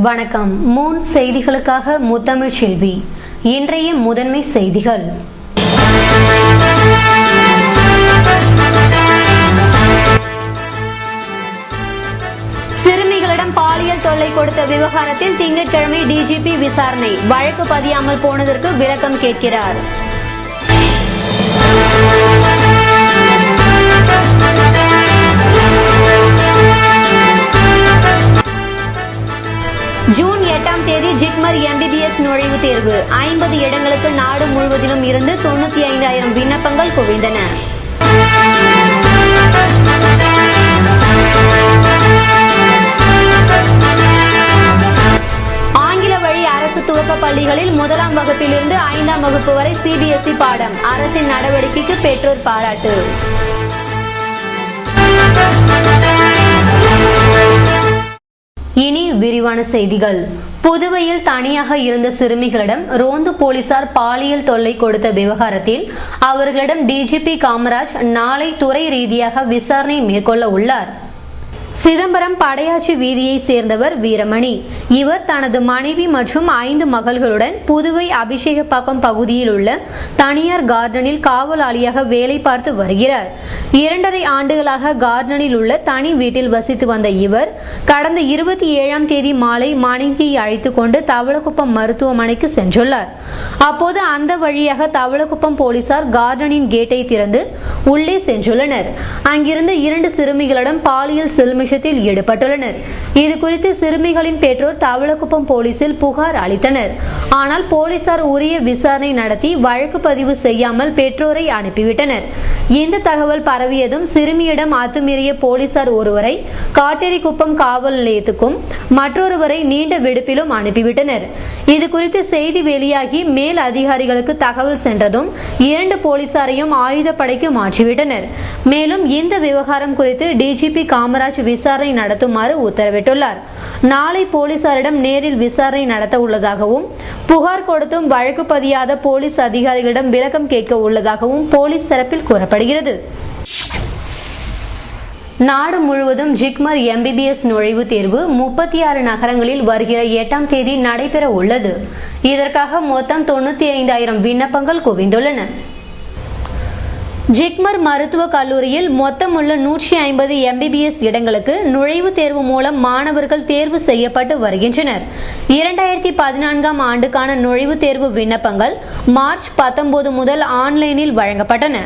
வணக்கம். மூன் செய்திகளுக்காக முத்தமிழ் செல்வி. இன்றைய முதன்மை செய்திகள். சிறுமிகளிடம் பாலியல் தொல்லை கொடுத்த விவகாரத்தில் திங்கட்கிழமை டிஜிபி விசாரணை. வழக்கு பதியாமல் போனதற்கு விளக்கம் கேட்கிறார். ஜூன் 8ஆம் தேதி ஜிக்மர் MBBS நுழைவுத் தேர்வு. 50 இடங்களுக்கு நாடு முழுவதிலும் இருந்து 95,000 விண்ணப்பங்கள் குவிந்தன. ஆங்கில வழி அரசு துவக்க பள்ளிகளில் 1ஆம் வகுப்பிலிருந்து 5ஆம் வகுப்பு வரை CBSE பாடம். அரசின் நடவடிக்கைக்கு பெற்றோர் பாராட்டு. இனி விரிவான செய்திகள். புதுவையில் தனியாக இருந்த சிறுமிகளிடம் ரோந்து போலீசார் பாலியல் தொல்லை கொடுத்த விவகாரத்தில் அவர்களிடம் டிஜிபி காமராஜ் நாளை துறை ரீதியாக விசாரணை மேற்கொள்ள உள்ளார். சிதம்பரம் படையாச்சி வீதியை சேர்ந்தவர் வீரமணி. இவர் தனது மனைவி மற்றும் 5 மகள்களுடன் புதுவை அபிஷேகப்பாக்கம் பகுதியில் உள்ள தனியார் கார்டனில் காவலாளியாக வேலை பார்த்து வருகிறார். 2.5 ஆண்டுகளாக கார்டனில் உள்ள தனி வீட்டில் வசித்து வந்த இவர் கடந்த 27ஆம் தேதி மாலை மனைவியை அழைத்து கொண்டு தவளக்குப்பம் மருத்துவமனைக்கு சென்றுள்ளார். அப்போது அந்த வழியாக தவளக்குப்பம் போலீசார் கார்டனின் கேட்டை திறந்து உள்ளே சென்றுள்ளனர். அங்கிருந்து 2 சிறுமிகளிடம் பாலியல் சில்மிஷத்தில் ஈடுபட்டுள்ளனர். இது குறித்து சிறுமிகளின் பெற்றோர் தவளக்குப்பம் போலீசில் புகார் அளித்தனர். ஆனால் போலீசார் உரிய விசாரணை நடத்தி வழக்கு பதிவு செய்யாமல் பெற்றோரை அனுப்பிவிட்டனர். இந்த தகவல் பரவியதும் சிறுமியிடம் அத்துமீறிய போலீசார் ஒருவரை காட்டேரிக்குப்பம் காவல் நிலையத்துக்கும் மற்றொருவரை நீண்ட விடுப்பிலும் அனுப்பிவிட்டனர். இது குறித்து செய்தி வெளியாகி மேல் அதிகாரிகளுக்கு தகவல் சென்றதும் 2 போலீசாரையும் ஆயுதப்படைக்கு மாற்றிவிட்டனர். மேலும் இந்த விவகாரம் குறித்து டிஜிபி காமராஜ் விசாரணை நடத்துமாறு உத்தரவிட்டுள்ளார். நாளை போலீசாரிடம் நேரில் விசாரணை நடத்த உள்ளதாகவும் புகார் கொடுத்தும் வழக்கு பதியாத போலீஸ் அதிகாரிகளிடம் விளக்கம் கேட்க உள்ளதாகவும் போலீஸ் தரப்பில் கூறப்படுகிறது. நாடு முழுவதும் ஜிக்மர் MBBS நுழைவுத் தேர்வு 36 நகரங்களில் வருகிற 8ஆம் தேதி நடைபெற உள்ளது. இதற்காக மொத்தம் 95,000 விண்ணப்பங்கள் குவிந்துள்ளன. ஜிக்மர் மருத்துவக் கல்லூரியில் மொத்தமுள்ள 150 MBBS இடங்களுக்கு நுழைவுத் தேர்வு மூலம் மாணவர்கள் தேர்வு செய்யப்பட்டு வருகின்றனர். 2014ஆம் ஆண்டுக்கான நுழைவுத் தேர்வு விண்ணப்பங்கள் மார்ச் 19 முதல் ஆன்லைனில் வழங்கப்பட்டன.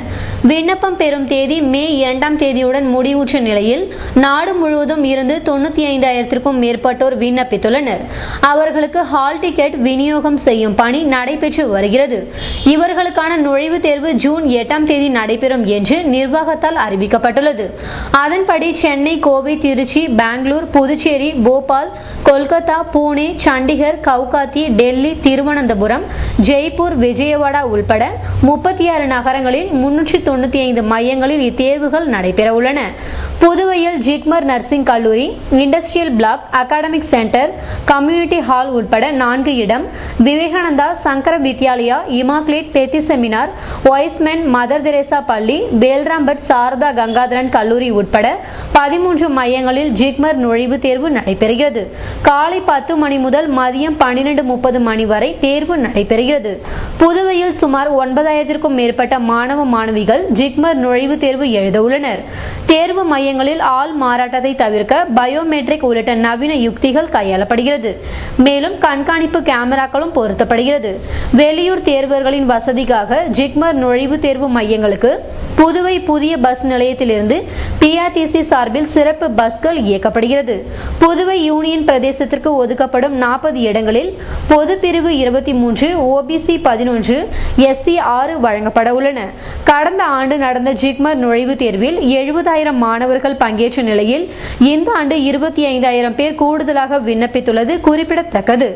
விண்ணப்பம் பெறும் தேதி மே 2ஆம் தேதியுடன் முடிவுற்ற நிலையில் நாடு முழுவதும் இருந்து 95,000க்கும் மேற்பட்டோர் விண்ணப்பித்துள்ளனர். அவர்களுக்கு ஹால் டிக்கெட் விநியோகம் செய்யும் பணி நடைபெற்று வருகிறது. இவர்களுக்கான நுழைவுத் தேர்வு ஜூன் 8ஆம் தேதி நடைபெறும் என்று நிர்வாகத்தால் அறிவிக்கப்பட்டுள்ளது. அதன்படி சென்னை, கோவை, திருச்சி, பெங்களூர், புதுச்சேரி, போபால், கொல்கத்தா, பூனே, சண்டிகர், கவுகாத்தி, டெல்லி, திருவனந்தபுரம், ஜெய்ப்பூர், விஜயவாடா உள்பட 36 நகரங்களில் 395 மையங்களில் இத்தேர்வுகள் நடைபெற உள்ளன. புதுவையில் ஜிக்மர் நர்சிங் கல்லூரி, industrial block, academic centre, community hall உட்பட 4 இடம், Vivekananda, Sankara Vidyalaya, Immaculate, Petit Seminaire, Y's Men, Mother Teresa பள்ளி, வேல்ராம்பட் சாரதா கங்காதரன் கல்லூரி உட்பட 13 மையங்களில் ஜிக்மர் நுழைவுத் தேர்வு நடைபெறுகிறது. காலை 10 மணி முதல் மதியம் 12:30 மணி வரை தேர்வு நடைபெறுகிறது. புதுவையில் சுமார் 9,000க்கும் மேற்பட்ட மாணவ மாணவிகள் ஜிக்மர் நுழைவுத் தேர்வு எழுத உள்ளனர். தேர்வு மையங்களில் ஆள் மாறாட்டத்தை தவிர்க்க பயோமெட்ரிக் உள்ளிட்ட நவீன யுக்திகள் கையாளப்படுகிறது. மேலும் கண்காணிப்பு கேமராக்களும் பொருத்தப்படுகிறது. வெளியூர் தேர்வர்களின் வசதிக்காக ஜிக்மர் நுழைவுத் தேர்வு மையங்களுக்கு புதுவை புதிய பஸ் நிலையத்திலிருந்து PRTC சார்பில் சிறப்பு பஸ்கள் இயக்கப்படுகிறது. புதுவை யூனியன் பிரதேசத்திற்கு ஒதுக்கப்படும் 40 இடங்களில் பொது பிரிவு 23, OBC 11, SC 6 வழங்கப்பட உள்ளன. கடந்த ஆண்டு நடந்த ஜிக்மர் நுழைவுத் தேர்வில் 70,000 மாணவர்கள் பங்கேற்ற நிலையில் இந்த ஆண்டு 25,000 பேர் கூடுதலாக விண்ணப்பித்துள்ளது குறிப்பிடத்தக்கது.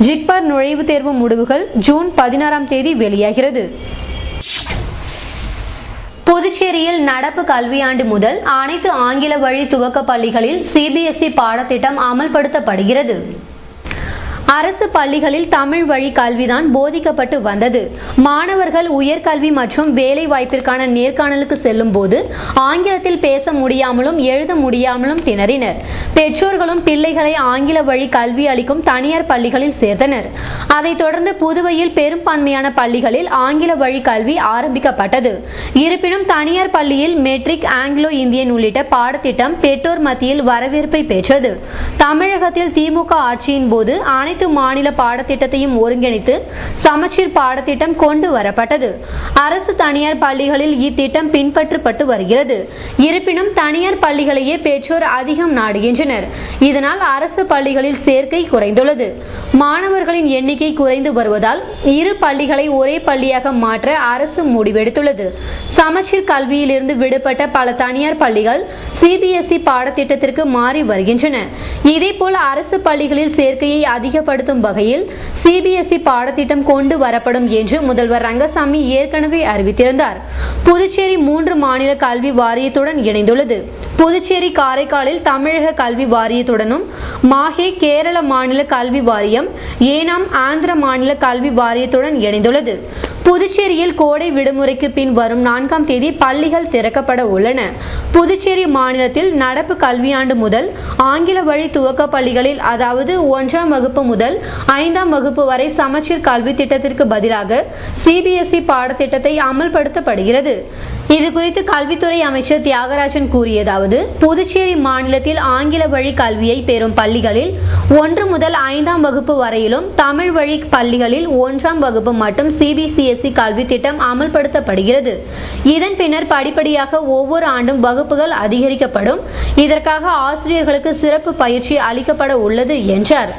ஜிக்மர் நுழைவுத் தேர்வு முடிவுகள் ஜூன் 16ஆம் தேதி வெளியாகிறது. புதுச்சேரியில் நடப்பு கல்வியாண்டு முதல் அனைத்து ஆங்கில வழி துவக்க பள்ளிகளில் CBSE பாடத்திட்டம் அமல்படுத்தப்படுகிறது. அரசு பள்ளிகளில் தமிழ் வழி கல்விதான் போதிக்கப்பட்டு வந்தது. மாணவர்கள் உயர்கல்வி மற்றும் வேலை வாய்ப்பிற்கான நேர்காணலுக்கு செல்லும் போது ஆங்கிலத்தில் பேச முடியாமலும் எழுத முடியாமலும் திணறினர். பெற்றோர்களும் பிள்ளைகளை ஆங்கில வழி கல்வி அளிக்கும் தனியார் பள்ளிகளில் சேர்த்தனர். அதைத் தொடர்ந்து புதுவையில் பெரும்பான்மையான பள்ளிகளில் ஆங்கில வழி கல்வி ஆரம்பிக்கப்பட்டது. இருப்பினும் தனியார் பள்ளியில் மெட்ரிக், ஆங்கிலோ இந்தியன் உள்ளிட்ட பாடத்திட்டம் பெற்றோர் மத்தியில் வரவேற்பை பெற்றது. தமிழகத்தில் திமுக ஆட்சியின் போது அனைத்து மாநில பாடத்திட்டத்தையும் ஒருங்கிணைத்து சமச்சீர் பாடத்திட்டம் கொண்டு வரப்பட்டது. அரசு தனியார் பள்ளிகளில் இத்திட்டம் பின்பற்றப்பட்டு வருகிறது. இருப்பினும் தனியார் பள்ளிகளையே பெற்றோர் அதிகம் நாடுகின்றனர். இதனால் அரசு பள்ளிகளில் சேர்க்கை குறைந்துள்ளது. மாணவர்களின் எண்ணிக்கை குறைந்து வருவதால் இரு பள்ளிகளை ஒரே பள்ளியாக மாற்ற அரசு முடிவெடுத்துள்ளது. சமச்சீர் கல்வியிலிருந்து விடுபட்ட பல தனியார் பள்ளிகள் சிபிஎஸ்இ பாடத்திட்டத்திற்கு மாறி வருகின்றன. இதேபோல் அரசு பள்ளிகளில் சேர்க்கையை அதிகப்படுத்தும் வகையில் சிபிஎஸ்இ பாடத்திட்டம் கொண்டு வரப்படும் என்று முதல்வர் ரங்கசாமி ஏற்கனவே அறிவித்திருந்தார். புதுச்சேரி 3 மாநில கல்வி வாரியத்துடன் இணைந்துள்ளது. புதுச்சேரி காரைக்காலில் தமிழக கல்வி வாரியத்துடனும், மாஹே கேரள மாநில கல்வி வாரியம், ஏனாம் ஆந்திர மாநில கல்வி வாரியத்துடன் இணைந்துள்ளது. புதுச்சேரியில் கோடை விடுமுறைக்கு பின் வரும் 4ஆம் தேதி பள்ளிகள் திறக்கப்பட உள்ளன. புதுச்சேரி மாநிலத்தில் நடப்பு கல்வியாண்டு முதல் ஆங்கில வழி துவக்க பள்ளிகளில், அதாவது 1ஆம் வகுப்பு முதல் 5ஆம் வகுப்பு வரை சமச்சீர் கல்வி திட்டத்திற்கு பதிலாக சிபிஎஸ்இ பாடத்திட்டத்தை அமல்படுத்தப்படுகிறது. இதுகுறித்து கல்வித்துறை அமைச்சர் தியாகராஜன் கூறியதாவது: புதுச்சேரி மாநிலத்தில் ஆங்கில வழி கல்வியை பெறும் பள்ளிகளில் 1 முதல் 5ஆம் வகுப்பு வரையிலும், தமிழ் வழி பள்ளிகளில் 1ஆம் வகுப்பு மட்டும் சிபிஎஸ்இ கல்வி திட்டம் அமல்படுத்தப்படுகிறது. இதன் பின்னர் படிப்படியாக ஒவ்வொரு ஆண்டும் வகுப்புகள் அதிகரிக்கப்படும். இதற்காக ஆசிரியர்களுக்கு சிறப்பு பயிற்சி அளிக்கப்பட உள்ளது என்றார்.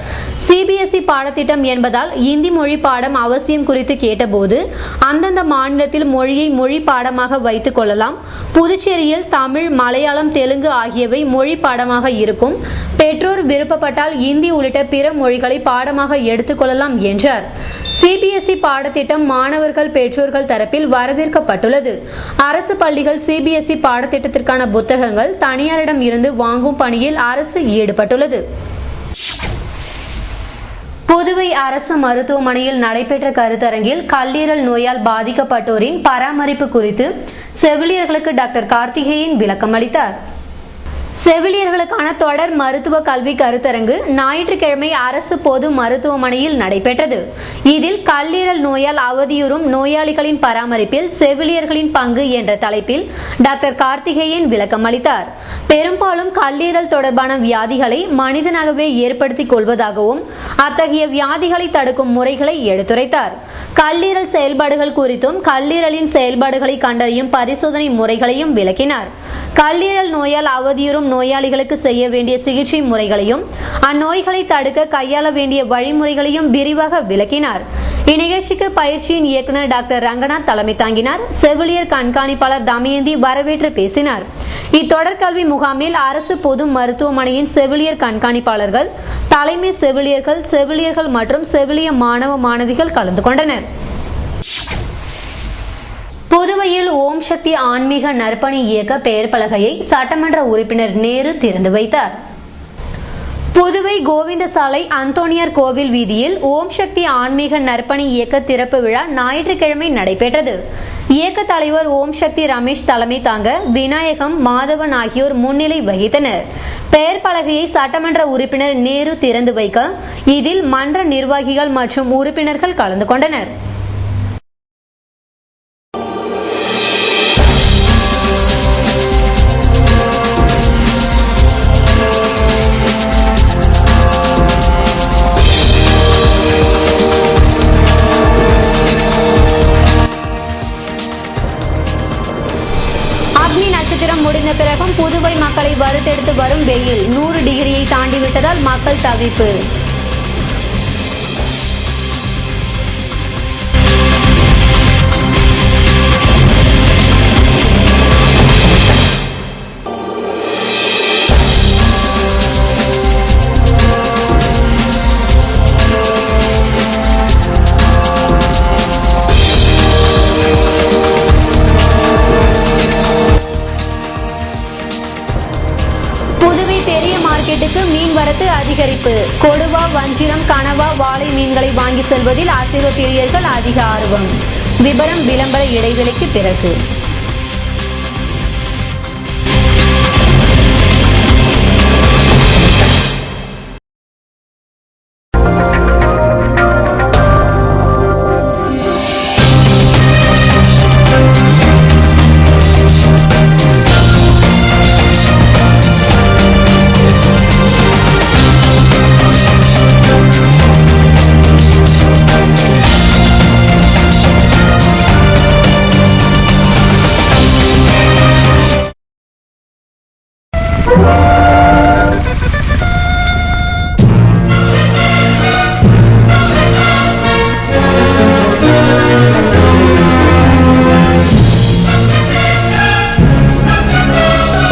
சிபிஎஸ்இ பாடத்திட்டம் என்பதால் இந்தி மொழி பாடம் அவசியம் குறித்து கேட்டபோது, அந்தந்த மாநிலத்தில் மொழியை மொழி பாடமாக வைத்துக் கொள்ளலாம். புதுச்சேரியில் தமிழ், மலையாளம், தெலுங்கு ஆகியவை மொழி பாடமாக இருக்கும். பெற்றோர் விருப்பப்பட்டால் இந்தி உள்ளிட்ட பிற மொழிகளை பாடமாக எடுத்துக் கொள்ளலாம் என்றார். சிபிஎஸ்இ பாடத்திட்டம் மாணவர்கள், பெற்றோர்கள் தரப்பில் வரவேற்கப்பட்டுள்ளது. அரசு பள்ளிகள் சிபிஎஸ்இ பாடத்திட்டத்திற்கான புத்தகங்கள் தனியாரிடம் இருந்து வாங்கும் பணியில் அரசு ஈடுபட்டுள்ளது. புதுவை அரசு மருத்துவமனையில் நடைபெற்ற கருத்தரங்கில் கல்லீரல் நோயால் பாதிக்கப்பட்டோரின் பராமரிப்பு குறித்து செவிலியர்களுக்கு டாக்டர் கார்த்திகேயன் விளக்கம் அளித்தார். செவிலியர்களுக்கான தொடர் மருத்துவ கல்வி கருத்தரங்கு ஞாயிற்றுக்கிழமை அரசு பொது மருத்துவமனையில் நடைபெற்றது. இதில் கல்லீரல் நோயால் அவதியுறும் நோயாளிகளின் பராமரிப்பில் செவிலியர்களின் பங்கு என்ற தலைப்பில் டாக்டர் கார்த்திகேயன் விளக்கம் அளித்தார். பெரும்பாலும் கல்லீரல் தொடர்பான வியாதிகளை மனிதனாகவே ஏற்படுத்திக் கொள்வதாகவும், அத்தகைய வியாதிகளை தடுக்கும் முறைகளை எடுத்துரைத்தார். கல்லீரல் செயல்பாடுகள் குறித்தும் கல்லீரலின் செயல்பாடுகளை கண்டறியும் பரிசோதனை முறைகளையும் விளக்கினார். கல்லீரல் நோயால் அவதியுறும் நோயாளிகளுக்கு செய்ய வேண்டிய சிகிச்சை முறைகளையும், அந்நோய்களை தடுக்க கையாள வேண்டிய வழிமுறைகளையும் விரிவாக விளக்கினார். இந்நிகழ்ச்சிக்கு பயிற்சியின் இயக்குநர் டாக்டர் ரங்கநாத் தலைமை தாங்கினார். செவிலியர் கண்காணிப்பாளர் தமயந்தி வரவேற்று பேசினார். இத்தொடர் கல்வி முகாமில் அரசு பொது மருத்துவமனையின் செவிலியர் கண்காணிப்பாளர்கள், தலைமை செவிலியர்கள், செவிலியர்கள் மற்றும் செவிலிய மாணவ மாணவிகள் கலந்து கொண்டனர். புதுவையில் ஓம் சக்தி ஆன்மீக நற்பணி இயக்க பெயர் பலகையை சட்டமன்ற உறுப்பினர் நேரு திறந்து வைத்தார். புதுவை கோவிந்தசாலை அந்தோணியார் கோவில் வீதியில் ஓம் சக்தி ஆன்மீக நற்பணி இயக்க திறப்பு விழா ஞாயிற்றுக்கிழமை நடைபெற்றது. இயக்க தலைவர் ஓம் சக்தி ரமேஷ் தலைமை தாங்க விநாயகம், மாதவன் ஆகியோர் முன்னிலை வகித்தனர். பெயர் பலகையை சட்டமன்ற உறுப்பினர் நேரு திறந்து வைக்க இதில் மன்ற நிர்வாகிகள் மற்றும் உறுப்பினர்கள் கலந்து கொண்டனர். முடிந்த பிறகும் புதுவை மக்களை வறுத்தெடுத்து வரும் வெயில் 100 டிகிரியை தாண்டிவிட்டதால் மக்கள் தவிப்பு. புதுவை பெரிய மார்க்கெட்டுக்கு மீன் வரத்து அதிகரிப்பு. கொடுவா, வஞ்சிரம், கனவா, வாளை மீன்களை வாங்கி செல்வதில் அசைவ பிரியர்கள் அதிக ஆர்வம். விபரம் விளம்பர இடைவெளிக்கு பிறகு.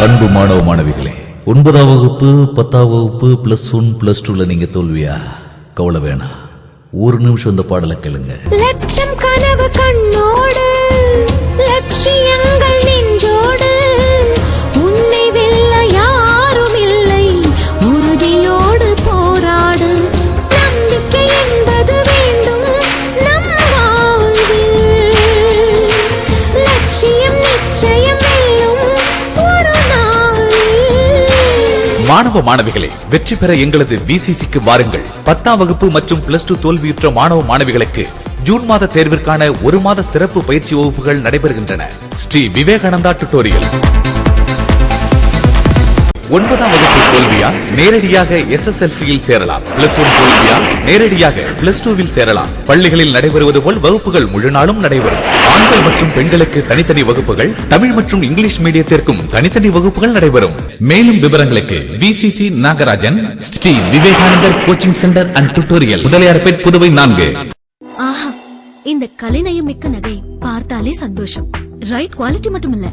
அன்பு மாணவ மாணவிகளே, 9ஆம் வகுப்பு 10ஆம் வகுப்பு +1 +2ல நீங்க தோல்வியா? கவலை வேணாம், ஒரு நிமிஷம் இந்த பாடலை கேளுங்க. லட்சம் கனவு கண்ணோடு, லட்சியங்கள் நெஞ்சோடு, உன்னை வெல்ல யாரும் இல்லை, உறுதியோடு போராடு. நம்பிக்கை என்பது வேண்டும் நம் வாழ்வில், லட்சியம் நிச்சயம் வெல்லும் ஒரு நாளில். மாணவ மாணவிகளே, வெற்றி பெற எங்களது VCCக்கு வாருங்கள். 10ஆம் வகுப்பு மற்றும் +2 தோல்வியுற்ற மாணவ மாணவிகளுக்கு ஜூன் மாத தேர்விற்கான 1 மாத சிறப்பு பயிற்சி வகுப்புகள் நடைபெறுகின்றன. ஸ்ரீ விவேகானந்தா டுட்டோரியல். 9ஆம் வகுப்பு தோல்வியா? நேரடியாக SSLCயில் சேரலாம். +1 தோல்வியா? நேரடியாக +2வில் சேரலாம். பள்ளிகளில் நடைபெறுவது போல் வகுப்புகள் முழு நாளும் நடைபெறும். ஆண்கள் மற்றும் பெண்களுக்கு தனித்தனி வகுப்புகள், தமிழ் மற்றும் இங்கிலீஷ் மீடியத்திற்கும் தனித்தனி வகுப்புகள் நடைபெறும். மேலும் விவரங்களுக்கு VCC Nagarajan, Sri Vivekanandar coaching centre and tutorial, Mudaliarpet, Puduvai 4. ஆஹா, இந்த கலைநயம் மிக்க நகை பார்த்தாலே சந்தோஷம். ரைட் குவாலிட்டி மட்டுமில்ல,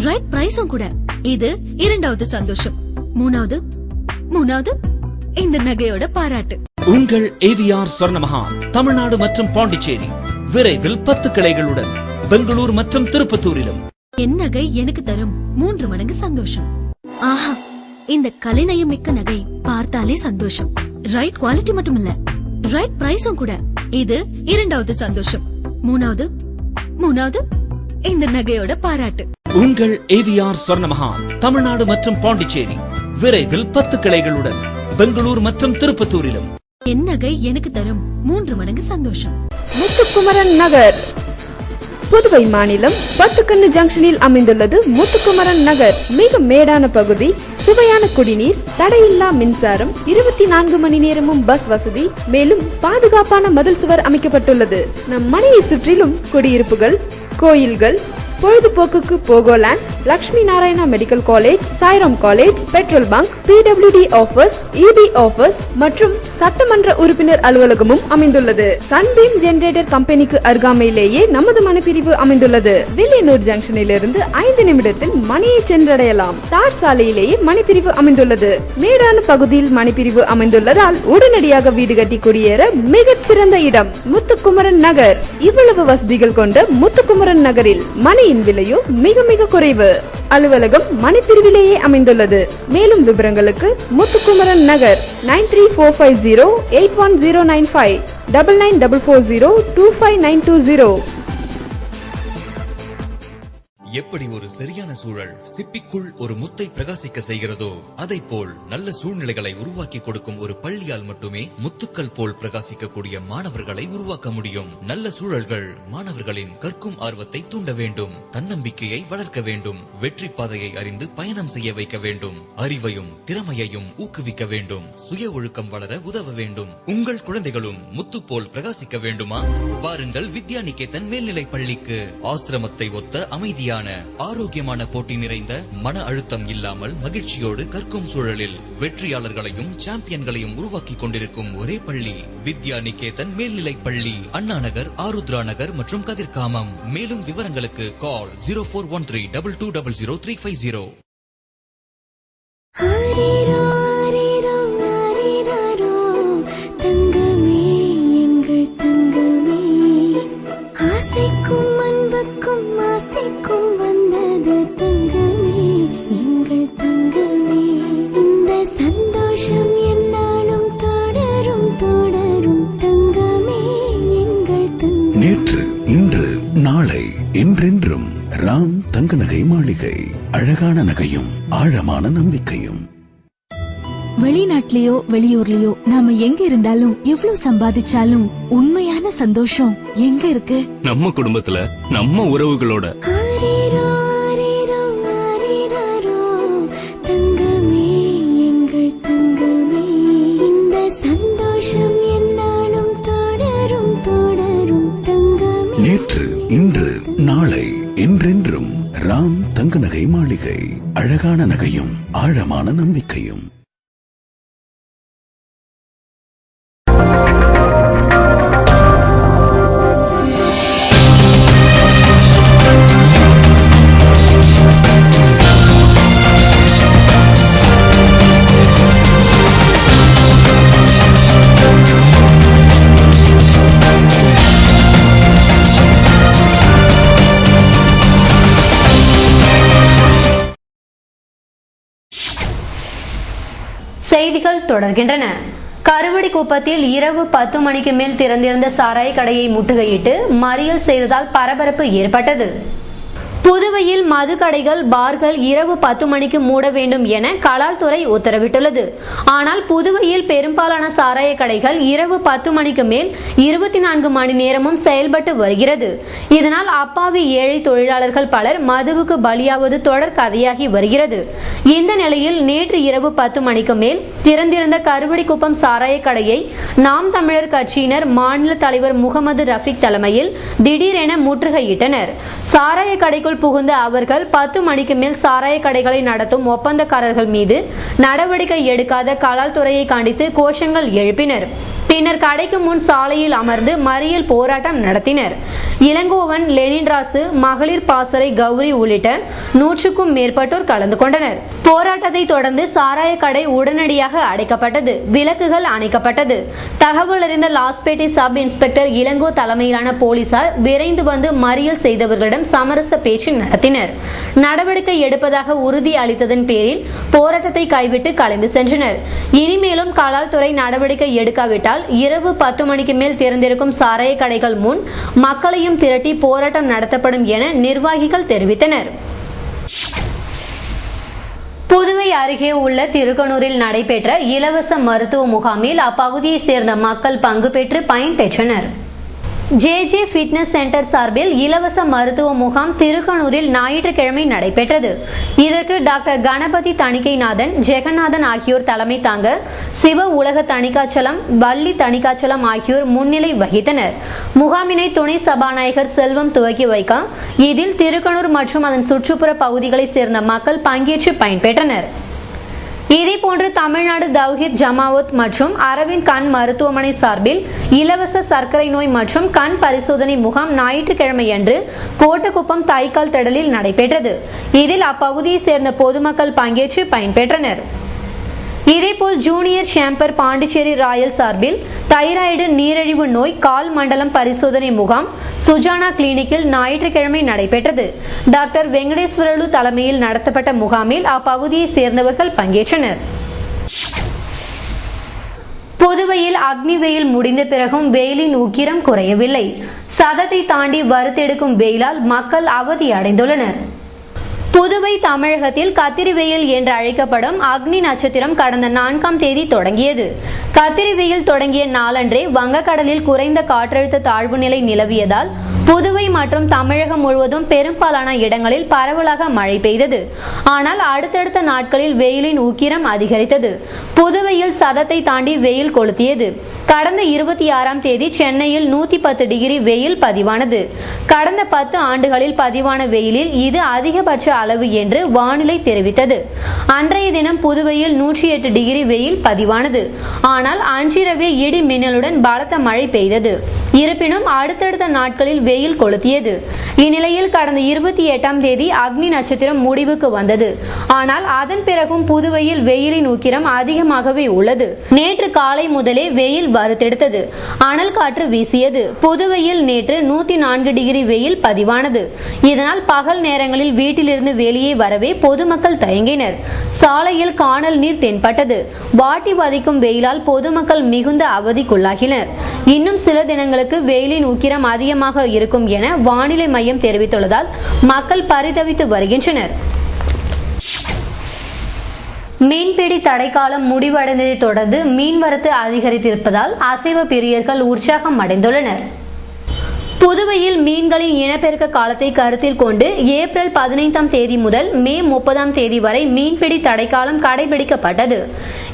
ரைட் பிரைஸும் கூட. இது 2வது சந்தோஷம். மூணாவது இந்த நகையோட பாராட்டு. உங்கள் AVR ஸ்வர்ணமஹால் தமிழ்நாடு மற்றும் பாண்டிச்சேரி விரைவில் 10 கிளைகளுடன் பெங்களூர் மற்றும் திருப்பத்தூரிலும். என் நகை எனக்கு தரும் 3 மடங்கு சந்தோஷம். ஆஹா, இந்த கலைநயம் மிக்க நகை பார்த்தாலே சந்தோஷம். ரைட் குவாலிட்டி மட்டுமில்ல, ரைட் பிரைஸும் கூட. இது 2வது சந்தோஷம். மூணாவது இந்த நகையோட பாராட்டு. உங்கள் AVR ஸ்வர்ணமஹால் தமிழ்நாடு மற்றும் பாண்டிச்சேரி விரைவில் 10 கிளைகளுடன் பெங்களூர் மற்றும் திருப்பத்தூரிலும். என் நகை எனக்கு தரும் 3 மடங்கு சந்தோஷம். முத்துக்குமரன் நகர், புதுவை மாநிலம் பத்துக்கண்ணு ஜங்ஷனில் அமைந்துள்ளது முத்துக்குமரன் நகர். மிக மேடான பகுதி, சுவையான குடிநீர், தடையில்லா மின்சாரம், 24 மணி நேரமும் பஸ் வசதி, மேலும் பாதுகாப்பான மதில் சுவர் அமைக்கப்பட்டுள்ளது. நம் மனையை சுற்றிலும் குடியிருப்புகள், கோயில்கள், பொழுதுபோக்குக்கு Pogoland, Lakshmi Narayana medical college, Sairam college, petrol bunk, PWD office, EB office மற்றும் சட்டமன்ற உறுப்பினர் அலுவலகமும் அமைந்துள்ளது. சன்பீம் ஜெனரேட்டர் கம்பெனிக்கு அருகாமையிலேயே நமது மனைப்பிரிவு அமைந்துள்ளது. வில்லியனூர் ஜங்ஷனில் இருந்து 5 நிமிடத்தில் மனையை சென்றடையலாம். தார் சாலையிலேயே மனைப்பிரிவு அமைந்துள்ளது. மேடான பகுதியில் மனைப்பிரிவு அமைந்துள்ளதால் உடனடியாக வீடு கட்டி குடியேற மிகச் சிறந்த இடம் முத்துக்குமரன் நகர். இவ்வளவு வசதிகள் கொண்ட முத்துக்குமரன் நகரில் மனையின் விலையோ மிக மிக குறைவு. அலுவலகம் மனைப்பிரிவிலேயே அமைந்துள்ளது. மேலும் விவரங்களுக்கு முத்துக்குமரன் நகர் 9345081095 9944025920. எப்படி ஒரு சரியான சூழல் சிப்பிக்குள் ஒரு முத்தை பிரகாசிக்க செய்கிறதோ, அதை போல் நல்ல சூழ்நிலைகளை உருவாக்கி கொடுக்கும் ஒரு பள்ளியால் மட்டுமே முத்துக்கள் போல் பிரகாசிக்கக்கூடிய மாணவர்களை உருவாக்க முடியும். நல்ல சூழல்கள் மாணவர்களின் கற்கும் ஆர்வத்தை தூண்ட வேண்டும், தன்னம்பிக்கையை வளர்க்க வேண்டும், வெற்றி பாதையை அறிந்து பயணம் செய்ய வைக்க வேண்டும், அறிவையும் திறமையையும் ஊக்குவிக்க வேண்டும், சுய ஒழுக்கம் வளர உதவ வேண்டும். உங்கள் குழந்தைகளும் முத்து போல் பிரகாசிக்க வேண்டுமா? வாருங்கள் வித்யா நிகேதன் மேல்நிலை பள்ளிக்கு. ஆசிரமத்தை ஒத்த அமைதியான ஆரோக்கியமான போட்டி நிறைந்த மன அழுத்தம் இல்லாமல் மகிழ்ச்சியோடு கற்கும் சூழலில் வெற்றியாளர்களையும் சாம்பியன்களையும் உருவாக்கி கொண்டிருக்கும் ஒரே பள்ளி வித்யா நிகேதன் மேல்நிலை பள்ளி, அண்ணா நகர், ஆருத்ரா நகர் மற்றும் கதிர்காமம். மேலும் விவரங்களுக்கு கால் 0413220350. சந்தோஷம் என்னாலும் தொடரும். நேற்று, இன்று, நாளை, என்றென்றும் ராம் தங்க நகை மாளிகை. அழகான நகையும் ஆழமான நம்பிக்கையும். வெளிநாட்டிலேயோ வெளியூர்லயோ நாம எங்க இருந்தாலும் எவ்வளவு சம்பாதிச்சாலும் உண்மையான சந்தோஷம் எங்க இருக்கு? நம்ம குடும்பத்துல, நம்ம உறவுகளோட. தங்கமே, எங்கள் தங்கமே, இந்த சந்தோஷம் என்னாலும் தொடரும் தொடரும் தங்கமே. நேற்று, இன்று, நாளை, என்றென்றும் ராம் தங்க நகை மாளிகை. அழகான நகையும் ஆழமான நம்பிக்கையும். செய்திகள் தொடர்கின்றன. கருவடிக்குப்பத்தில் இரவு 10 மணிக்கு மேல் திறந்திருந்த சாராய கடையை முற்றுகையிட்டு மறியல் செய்ததால் பரபரப்பு ஏற்பட்டது. புதுவையில் மதுக்கடைகள், பார்கள் இரவு 10 மணிக்கு மூட வேண்டும் என கலால்துறை உத்தரவிட்டுள்ளது. ஆனால் புதுவையில் பெரும்பாலான சாராய கடைகள் இரவு 10 மணிக்கு மேல் 24 மணி நேரமும் செயல்பட்டு வருகிறது. இதனால் அப்பாவி ஏழை தொழிலாளர்கள் பலர் மதுவுக்கு பலியாவது தொடர் கதையாகி வருகிறது. இந்த நிலையில் நேற்று இரவு 10 மணிக்கு மேல் திறந்திருந்த கருவடிக்குப்பம் சாராய கடையை நாம் தமிழர் கட்சியினர் மாநில தலைவர் முகமது ரஃபீக் தலைமையில் திடீரென முற்றுகையிட்டனர். சாராய கடைக்குள் புகுந்த அவர்கள் 10 மணிக்கு மேல் சாராய கடைகளை நடத்தும் ஒப்பந்தக்காரர்கள் மீது நடவடிக்கை எடுக்காத கலால்துறையை கண்டித்து கோஷங்கள் எழுப்பினர். பின்னர் கடைக்கு முன் சாலையில் அமர்ந்து மறியல் போராட்டம் நடத்தினர். இளங்கோவன், லெனின்ராசு, மகளிர் பாசறை கௌரி உள்ளிட்ட 100க்கும் மேற்பட்டோர் கலந்து கொண்டனர். போராட்டத்தை தொடர்ந்து சாராய கடை உடனடியாக அடைக்கப்பட்டது. விளக்குகள் அணைக்கப்பட்டது. தகவல் அறிந்த லாஸ்பேட்டை சப் இன்ஸ்பெக்டர் இளங்கோ தலைமையிலான போலீசார் விரைந்து வந்து மறியல் செய்தவர்களிடம் சமரச பேச்சு நடத்தினர். நடவடிக்கை எடுப்பதாக உறுதி அளித்ததன் பேரில் போராட்டத்தை கைவிட்டு கலைந்து சென்றனர். இனிமேலும் கலால்துறை நடவடிக்கை எடுக்காவிட்டால் இரவு 10 மணிக்கு மேல் திறந்திருக்கும் சாராய கடைகள் முன் மக்களையும் திரட்டி போராட்டம் நடத்தப்படும் என நிர்வாகிகள் தெரிவித்தனர். புதுவை அருகே உள்ள திருக்கனூரில் நடைபெற்ற இலவச மருத்துவ முகாமில் அப்பகுதியை சேர்ந்த மக்கள் பங்கு பெற்று பயன்பெற்றனர். JJ ஃபிட்னஸ் சென்டர் சார்பில் இலவச மருத்துவ முகாம் திருக்கனூரில் ஞாயிற்றுக்கிழமை நடைபெற்றது. இதற்கு டாக்டர் கணபதி தணிக்கைநாதன், ஜெகநாதன் ஆகியோர் தலைமை தாங்க சிவ உலக தணிக்காச்சலம், வள்ளி தணிக்காச்சலம் ஆகியோர் முன்னிலை வகித்தனர். முகாமினை துணை சபாநாயகர் செல்வம் துவக்கி வைக்க இதில் திருக்கனூர் மற்றும் அதன் சுற்றுப்புற பகுதிகளை சேர்ந்த மக்கள் பங்கேற்று பயன்பெற்றனர். இதேபோன்று தமிழ்நாடு தௌஹீத் ஜமாவத் மற்றும் அரவிந்த் கண் மருத்துவமனை சார்பில் இலவச சர்க்கரை நோய் மற்றும் கண் பரிசோதனை முகாம் ஞாயிற்றுக்கிழமையன்று கோட்டக்குப்பம் தைக்கால் திடலில் நடைபெற்றது. இதில் அப்பகுதியை சேர்ந்த பொதுமக்கள் பங்கேற்று பயன்பெற்றனர். இதேபோல் ஜூனியர் ஷாம்பர் பாண்டிச்சேரி ராயல் சார்பில் தைராய்டு, நீரிழிவு நோய், கால் மண்டலம் பரிசோதனை முகாம் சுஜானா கிளினிக்கில் ஞாயிற்றுக்கிழமை நடைபெற்றது. டாக்டர் வெங்கடேஸ்வரலு தலைமையில் நடத்தப்பட்ட முகாமில் அப்பகுதியை சேர்ந்தவர்கள் பங்கேற்றனர். புதுவையில் அக்னி வெயில் முடிந்த பிறகும் வெயிலின் உக்கிரம் குறையவில்லை. சதத்தை தாண்டி வறுத்தெடுக்கும் வெயிலால் மக்கள் அவதி அடைந்துள்ளனர். புதுவை தமிழகத்தில் கத்திரி வெயில் என்று அழைக்கப்படும் அக்னி நட்சத்திரம் கடந்த 4ஆம் தேதி தொடங்கியது. கத்திரி வெயில் தொடங்கிய நாளன்றே வங்கக்கடலில் குறைந்த காற்றழுத்த தாழ்வு நிலை நிலவியதால் புதுவை மற்றும் தமிழகம் முழுவதும் பெரும்பாலான இடங்களில் பரவலாக மழை பெய்தது. ஆனால் அடுத்தடுத்த நாட்களில் வெயிலின் உக்கிரம் அதிகரித்தது. புதுவையில் சதத்தை தாண்டி வெயில் கொளுத்தியது. கடந்த 26ஆம் தேதி சென்னையில் 110 டிகிரி வெயில் பதிவானது. கடந்த 10 ஆண்டுகளில் பதிவான வெயிலில் இது அதிகபட்ச அளவு என்று வானிலை தெரிவித்தது. அன்றைய தினம் புதுவையில் 108 டிகிரி வெயில் பதிவானது. ஆனால் அன்றிரவே இடி மின்னலுடன் பலத்த மழை பெய்தது. இருப்பினும் அடுத்தடுத்த நாட்களில் வெயில் வெயில் கொளுத்தியது. இந்நிலையில் கடந்த 28ஆம் தேதி அக்னி நட்சத்திரம் முடிவுக்கு வந்தது. ஆனால் அதன் பிறகும் புதுவையில் வெயிலின் உக்கிரம் அதிகமாகவே உள்ளது. நேற்று காலை முதலே வெயில் வறுத்தெடுத்தது. அனல் காற்று வீசியது. புதுவையில் நேற்று 104 டிகிரி வெயில் பதிவானது. இதனால் பகல் நேரங்களில் வீட்டிலிருந்து வெளியே வரவே பொதுமக்கள் தயங்கினர். சாலையில் காணல் நீர் தென்பட்டது. வாட்டி வதைக்கும் வெயிலால் பொதுமக்கள் மிகுந்த அவதிக்குள்ளாகினர். இன்னும் சில தினங்களுக்கு வெயிலின் உக்கிரம் அதிகமாக இருக்கும் என வானிலை மையம் தெரிவித்துள்ளதால் மக்கள் பரிதவித்து வருகின்றனர். மீன்பிடி தடைக்காலம் முடிவடைந்ததை தொடர்ந்து மீன்வரத்து அதிகரித்திருப்பதால் அசைவ பிரியர்கள் உற்சாகம் அடைந்துள்ளனர். புதுவையில் மீன்களின் இனப்பெருக்க காலத்தை கருத்தில் கொண்டு ஏப்ரல் 15ஆம் தேதி முதல் மே 30ஆம் தேதி வரை மீன்பிடி தடைக்காலம் கடைபிடிக்கப்பட்டது.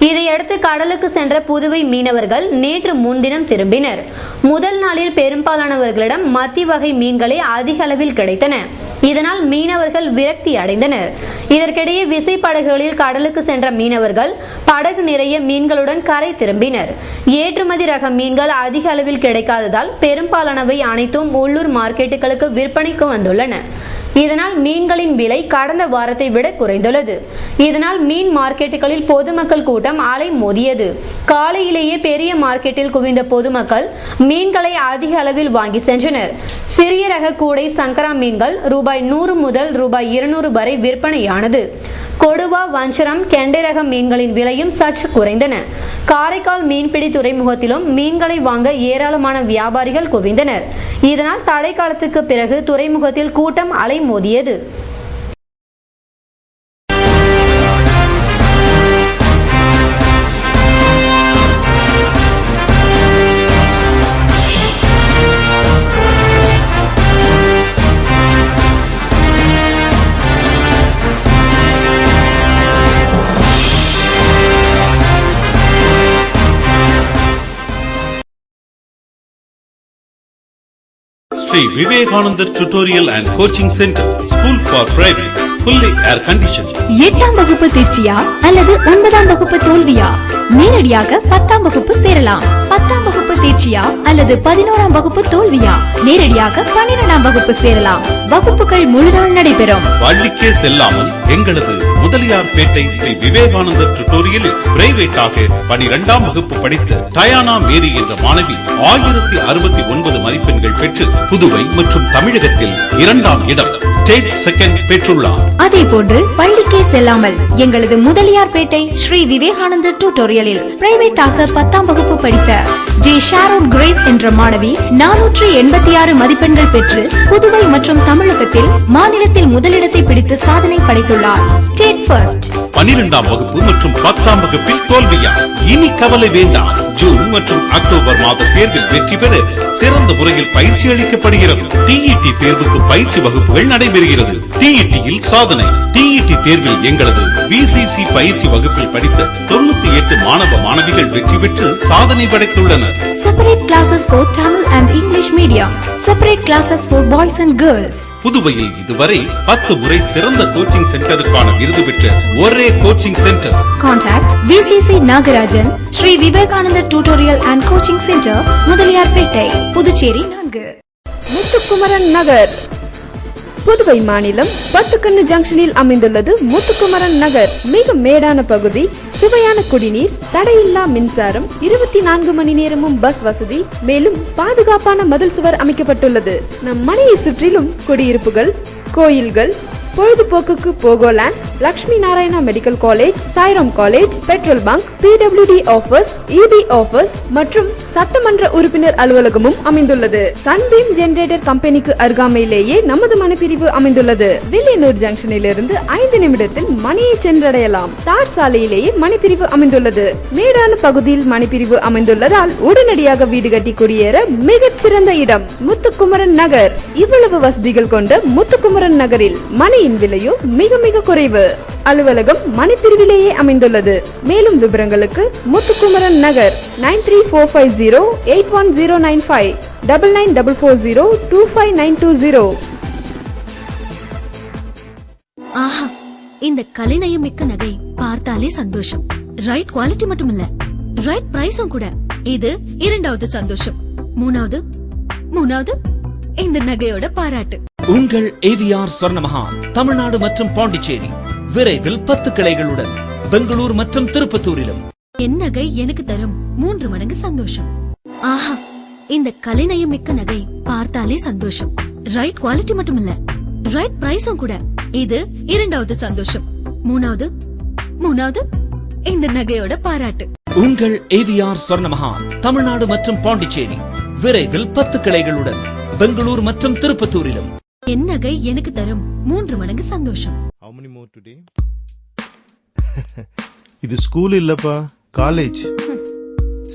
இதையடுத்து கடலுக்கு சென்ற புதுவை மீனவர்கள் நேற்று முன்தினம் திரும்பினர். முதல் நாளில் பெரும்பாலானவர்களிடம் மத்தி வகை மீன்களே அதிக அளவில் கிடைத்தன. இதனால் மீனவர்கள் விரக்தி அடைந்தனர். இதற்கிடையே விசைப்படகுகளில் கடலுக்கு சென்ற மீனவர்கள் படகு நிறைய மீன்களுடன் கரை திரும்பினர். ஏற்றுமதி ரக மீன்கள் அதிக அளவில் கிடைக்காததால் பெரும்பாலானவை அனைத்தும் உள்ளூர் மார்க்கெட்டுகளுக்கு விற்பனைக்கு வந்துள்ளன. இதனால் மீன்களின் விலை கடந்த வாரத்தை விட குறைந்துள்ளது. இதனால் மீன் மார்க்கெட்டுகளில் பொதுமக்கள் கூட்டம் அலை மோதியது. காலையிலேயே பெரிய மார்க்கெட்டில் குவிந்த பொதுமக்கள் மீன்களை அதிக அளவில் வாங்கி சென்றனர். சிறிய ரக கூடை சங்கரா மீன்கள் ரூபாய் 100 முதல் ரூபாய் 200 வரை விற்பனையானது. கொடுவா, வஞ்சரம், கெண்டை ரக மீன்களின் விலையும் சற்று குறைந்தன. காரைக்கால் மீன்பிடி துறைமுகத்திலும் மீன்களை வாங்க ஏராளமான வியாபாரிகள் குவிந்தனர். இதனால் தடை காலத்துக்கு பிறகு துறைமுகத்தில் கூட்டம் அலை மோதியது. Sri Vivekananda Tutorial and Coaching Center, School for Private, fully air conditioned. 8ஆம் வகுப்பு தேர்ச்சியா அல்லது 9ஆம் வகுப்பு தோல்வியா? நேரடியாக 10ஆம் வகுப்பு சேரலாம். 10ஆம் வகுப்பு தேர்ச்சியா அல்லது 11ஆம் வகுப்பு தோல்வியா? நேரடியாக 12ஆம் வகுப்பு சேரலாம். வகுப்புகள் முழு நாள் நடைபெறும். பள்ளிக்கே செல்லாமல் எங்களது முதலியார்பேட்டை ஸ்ரீ விவேகானந்தர் டுட்டோரியலில் பிரைவேட்டாக 12ஆம் வகுப்பு படித்த டயானா மேரி என்ற மாணவி 1069 மதிப்பெண்கள் பெற்று புதுவை மற்றும் தமிழகத்தில் 2ஆம் இடம் ஸ்டேட் செகண்ட் பெற்றுள்ளார். அதே போன்று பள்ளிக்கே செல்லாமல் எங்களது முதலியார்பேட்டை ஸ்ரீ விவேகானந்தர் டுட்டோரியலில் பிரைவேட்டாக 10ஆம் வகுப்பு படித்த ஜே ஷாரோன் கிரேஸ் என்ற மாணவி 486 மதிப்பெண்கள் பெற்று புதுவை மற்றும் தமிழகத்தில் மாநிலத்தில் முதலிடத்தை பிடித்து சாதனை படைத்துள்ளார். State first. 12ஆம் வகுப்பு மற்றும் 10ஆம் வகுப்பில் தோல்வியா? இனி கவலை வேண்டாம். ஜூன் மற்றும் அக்டோபர் மாத தேர்வில் வெற்றி பெற சிறந்த முறையில் பயிற்சி அளிக்கப்படுகிறது. டிஇடி தேர்வுக்கு பயிற்சி வகுப்புகள் நடைபெறுகிறது. டிஇடியில் சாதனை. டிஇடி தேர்வில் எங்களது விசிசி பயிற்சி வகுப்பில் படித்த 98 மாணவ மாணவிகள் வெற்றி பெற்று சாதனை படைத்துள்ளனர். Separate classes for Tamil and English medium. Separate classes for boys and girls. புதுவையில் இதுவரை 10 முறை சிறந்த கோச்சிங் சென்டருக்கான விருது பெற்ற ஒரே coaching centre. Contact VCC Nagarajan, Sri Vivekananda Tutorial and Coaching Center, Mudaliarpet, Puducherry 4. Muthukumaran Nagar Puduvai மாநிலம் பத்துக்கண்ணு ஜங்ஷனில் அமைந்துள்ளது முத்துக்குமரன் நகர். மிக மேடான பகுதி, சுவையான குடிநீர், தடையில்லா மின்சாரம், 24 மணி நேரமும் பஸ் வசதி, மேலும் பாதுகாப்பான மதில் சுவர் அமைக்கப்பட்டுள்ளது. நம் மனையை சுற்றிலும் குடியிருப்புகள், கோயில்கள், பொழுதுபோக்குக்கு Pogoland, Lakshmi Narayana medical college, Sairam college, petrol bunk, PWD office, EB office மற்றும் சட்டமன்ற உறுப்பினர் அலுவலகமும் அமைந்துள்ளது. சன்பீம் ஜெனரேட்டர் கம்பெனிக்கு அருகாமையிலேயே நமது மனைப்பிரிவு அமைந்துள்ளது. வில்லியனூர் ஜங்ஷனில் இருந்து 5 நிமிடத்தில் மனையை சென்றடையலாம். தார் சாலையிலேயே மனைப்பிரிவு அமைந்துள்ளது. மேடான பகுதியில் மனைப்பிரிவு அமைந்துள்ளதால் உடனடியாக வீடு கட்டி குடியேற மிகச் சிறந்த இடம் முத்துக்குமரன் நகர். இவ்வளவு வசதிகள் கொண்ட முத்துக்குமரன் நகரில் மனையின் விலையோ மிக மிக குறைவு. அலுவலகம் மனைப்பிரிவிலேயே அமைந்துள்ளது. மேலும் விவரங்களுக்கு முத்துக்குமரன் நகர் 9345081095 9944025920. ஆஹா, இந்த கலைநயம் மிக்க நகை பார்த்தாலே சந்தோஷம். ரைட் குவாலிட்டி மட்டும் இல்ல, ரைட் பிரைஸும் கூட. இது இரண்டாவது சந்தோஷம். மூணாவது இந்த நகையோட பாராட்டு. உங்கள் ஏவிஆர் ஸ்வர்ண மஹால் தமிழ்நாடு மற்றும் பாண்டிச்சேரி விரைவில் 10 கிளைகளுடன் பெங்களூர் மற்றும் திருப்பத்தூரிலும். என் நகை எனக்கு தரும் 3 மடங்கு சந்தோஷம். ஆஹா, இந்த கலைநயம் மிக்க நகை பார்த்தாலே சந்தோஷம். ரைட் குவாலிட்டி மட்டும் இல்ல, ரைட் பிரைஸும் கூட. இது இரண்டாவது சந்தோஷம். மூணாவது இந்த நகையோட பாராட்டு. உங்கள் ஏவிஆர் ஸ்வர்ண மஹால் தமிழ்நாடு மற்றும் பாண்டிச்சேரி விரைவில் 10 கிளைகளுடன் பெங்களூர் மற்றும் திருப்பத்தூரிலும். என் நகை எனக்கு தரும் 3 மடங்கு சந்தோஷம். இது ஸ்கூல் இல்லப்பா, college.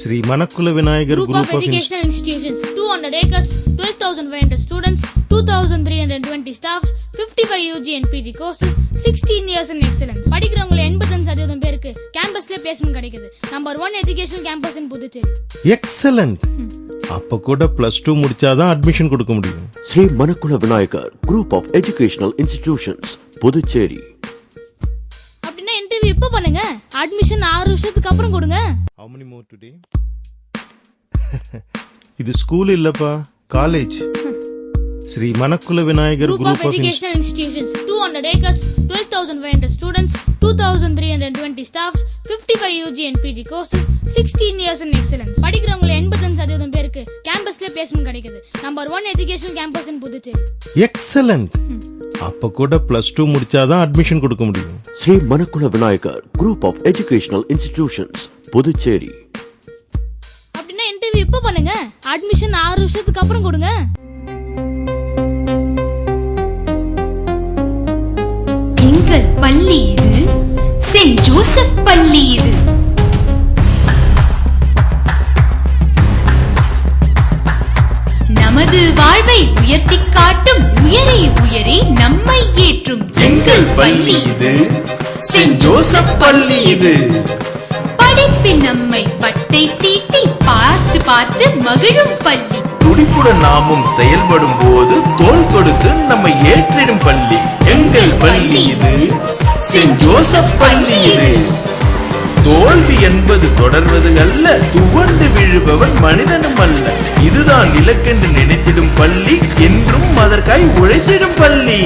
Sri Manakula Vinayagar Group of Educational Institutions, 200 acres, 12,500 students, 2,320 staffs, 55 UG and PG courses, 16 years in excellence. படிக்கிறவங்க 85% பேருக்கு கேம்பஸ்ல பிளேஸ்மென்ட் கிடைக்குது. Number 1 educational campus in Puducherry. Excellent. அப்ப கூட +2 முடிச்சாதான் அட்மிஷன் கொடுக்க முடியும். Sri Manakula Vinayagar Group of Educational Institutions, Puducherry. அப்படினா இன்டர்வியூ இப்ப பண்ணுங்க, அட்மிஷன் 6 வருஷத்துக்கு அப்புறம் கொடுங்க. How many more today? இது ஸ்கூல் இல்லப்பா, college. Sri Manakula Vinayagar Group of Educational Institutions, 200 acres, 12,500 students, 2,320 staffs, 55 UG and PG courses, 16 years in excellence. படிக்கிறவங்க 85% பேருக்கு கேம்பஸ்ல பிளேஸ்மென்ட் கிடைக்குது. Number 1 educational campus in Puducherry. Excellent. அப்ப கூட +2 முடிச்சாதான் அட்மிஷன் கொடுக்க முடியும். Sri Manakula Vinayagar Group of Educational Institutions, Puducherry. அப்படினா இன்டர்வியூ இப்ப பண்ணுங்க, அட்மிஷன் 6 வருஷத்துக்கு அப்புறம் கொடுங்க. எங்கள் பள்ளி இது, செயின்ட் ஜோசப் பள்ளி இது. நமது வாழ்வை உயர்த்தி காட்டும் உயரே உயரே நம்மை ஏற்றும் எங்கள் பள்ளி இது, செயின்ட் ஜோசப் பள்ளி இது. படிப்பில் நம்மை பட்டை தீட்டி பார்த்து பார்த்து மகிழும் பள்ளி. துடிப்புடன் நாமும் செயல்படும் போது தோள் கொடுத்து நம்மை ஏற்றிடும் பள்ளி. எங்கள் பள்ளி இது, செயின்ட் ஜோசப் பள்ளி இது. தோல்வி என்பது தொடர்வது அல்ல, துவண்டு விழுபவன் மனிதனும் அல்ல. இதுதான் இலக்கென்று நினைத்திடும் பள்ளி, என்றும் அதற்காய் உழைத்திடும் பள்ளி.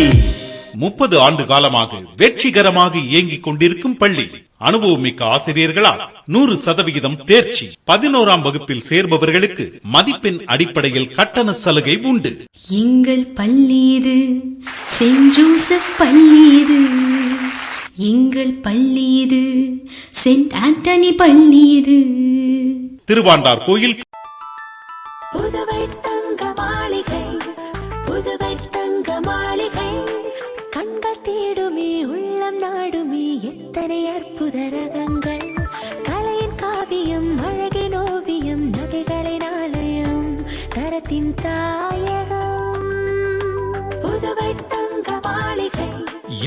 30 ஆண்டு காலமாக வெற்றிகரமாக இயங்கிக் கொண்டிருக்கும் பள்ளி. அனுபவமிக்க ஆசிரியர்களால் 100% தேர்ச்சி. 11ஆம் வகுப்பில் சேர்பவர்களுக்கு மதிப்பெண் அடிப்படையில் கட்டண சலுகை உண்டு. எங்கள் பள்ளி இது, செயின்ட் ஜோசப் பள்ளி இது. எங்கள் பள்ளி இது, செயின்ட் ஆண்டனி பள்ளி இது. திருவாண்டார் கோயில் புதுவை தங்க மாளிகை, புதுவை தங்க மாளிகை. கண்கள் தேடுமே, உள்ளம் நாடுமே, எத்தனை அற்புத ரகங்கள். கலையின் காவியம், அழகின் ஓவியம், நகைகளின் ஆலயம், தரத்தின் தாயகம். புதுவை தங்க மாளிகை.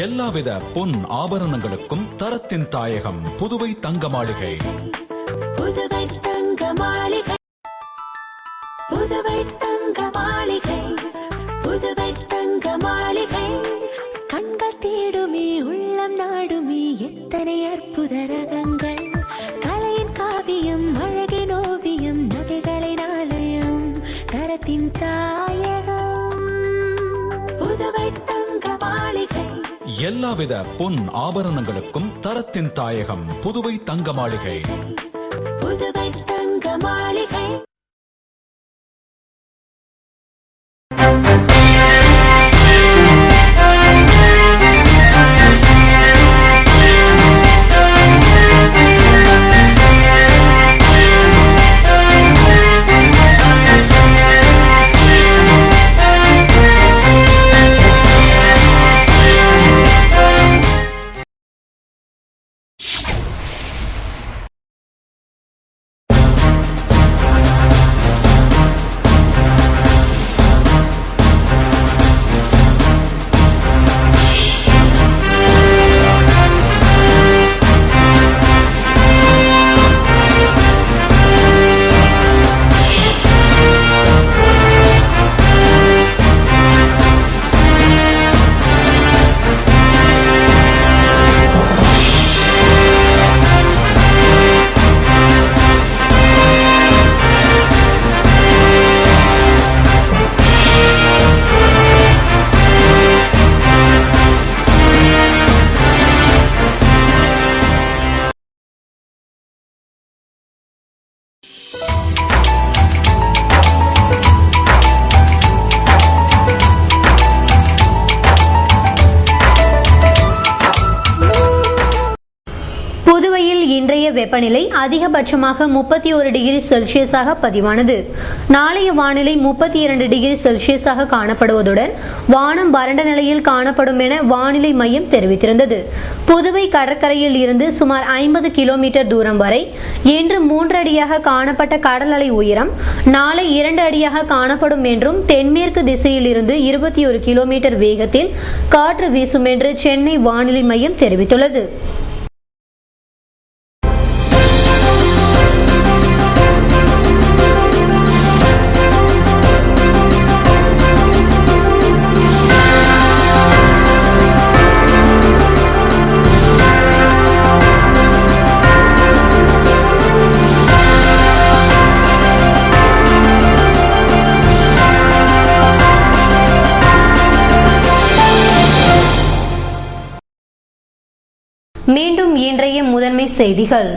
எல்லாவித பொன் ஆபரணங்களுக்கும் தரத்தின் தாயகம் புதுவை தங்க மாளிகை. புதுவை தங்க மாளிகை, புதுவை தங்க மாளிகை, புதுவை தங்க மாளிகை. கண்கள் தேடுமே, உள்ளம் நாடுமே, எத்தனை அற்புத ரகங்கள். கலையின் காவியம், அழகின் ஓவியம், நகைகளின் ஆலயம், தரத்தின் தாயகம். புதுவை தங்க மாளிகை. எல்லாவித பொன் ஆபரணங்களுக்கும் தரத்தின் தாயகம் புதுவை தங்க மாளிகை. புதுவை தங்க மாளிகை. வெப்பநிலை அதிகபட்சமாக 31 டிகிரி செல்சியஸாக பதிவானது. நாளைய வானிலை 32 டிகிரி செல்சியஸாக காணப்படுவதுடன் வானம் வறண்ட நிலையில் காணப்படும் என வானிலை மையம் தெரிவித்திருந்தது. புதுவை கடற்கரையில் இருந்து சுமார் 50 கிலோமீட்டர் தூரம் வரை இன்று 3 அடியாக காணப்பட்ட கடல் அலை உயரம் நாளை 2 அடியாக காணப்படும் என்றும் தென்மேற்கு திசையில் இருந்து 21 கிலோமீட்டர் வேகத்தில் காற்று வீசும் என்று சென்னை வானிலை மையம் தெரிவித்துள்ளது. மீண்டும் இன்றைய முதன்மை செய்திகள்.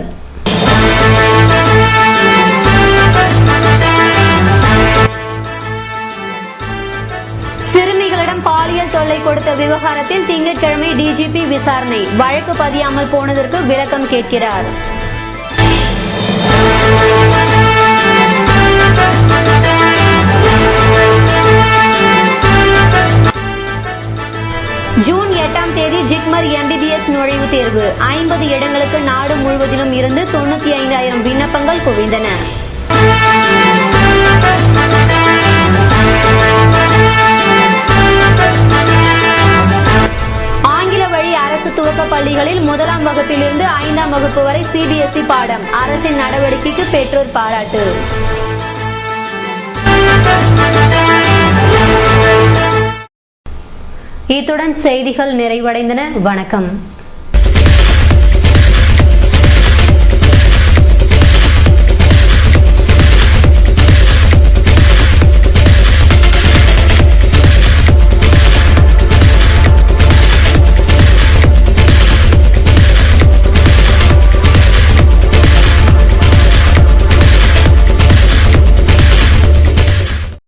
சிறுமிகளிடம் பாலியல் தொல்லை கொடுத்த விவகாரத்தில் திங்கட்கிழமை டிஜிபி விசாரணை. வழக்கு பதியாமல் போனதற்கு விளக்கம் கேட்கிறார். ஜூன் 8ஆம் தேதி ஜிப்மர் MBBS நுழைவுத் தேர்வு. 50 இடங்களுக்கு நாடு முழுவதிலும் இருந்து 95,000 விண்ணப்பங்கள் குவிந்தன. ஆங்கில வழி அரசு துவக்க பள்ளிகளில் 1ஆம் வகுப்பிலிருந்து 5ஆம் வகுப்பு வரை CBSE பாடம். அரசின் நடவடிக்கைக்கு பெற்றோர் பாராட்டு. இத்துடன் செய்திகள் நிறைவடைந்தன. வணக்கம்.